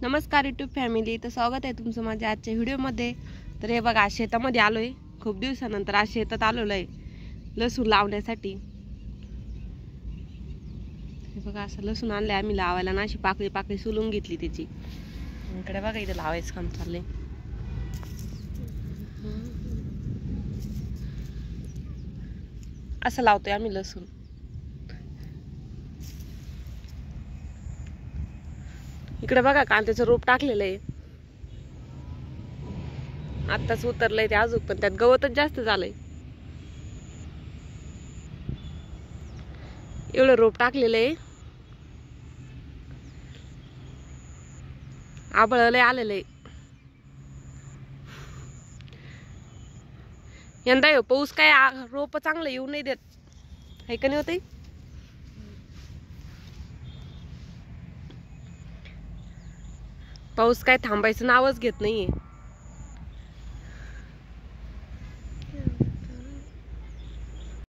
नमस्कार YouTube family, तर स्वागत आहे तुमचं माझ्या आजच्या व्हिडिओमध्ये। तर हे बघा, शेतामध्ये आलोय। खूप दिवसानंतर आज शेतात आलेलो आहे लसूण लावण्यासाठी। हे बघा, असं लसूण आणले आम्ही लावायला ना, अशी पाकळी पाकळी सोलून घेतली त्याची। इकडे बघा, इथं लावायचं काम चाललंय। असं लावतोय आम्ही लसूण। इकडे बघा, कांद्याचं रोप टाकलेलं आहे, आत्ताच उतरलंय ते अजून, पण त्यात गवतच जास्त झालंय। एवढं रोप टाकलेलं आहे, आबळ लय आलेलं आहे। यंदा येऊ पाऊस काय रोप चांगलं येऊ नाही देत, है का नाही होते। पाऊस काय थांबायचं नावच घेत नाहीये।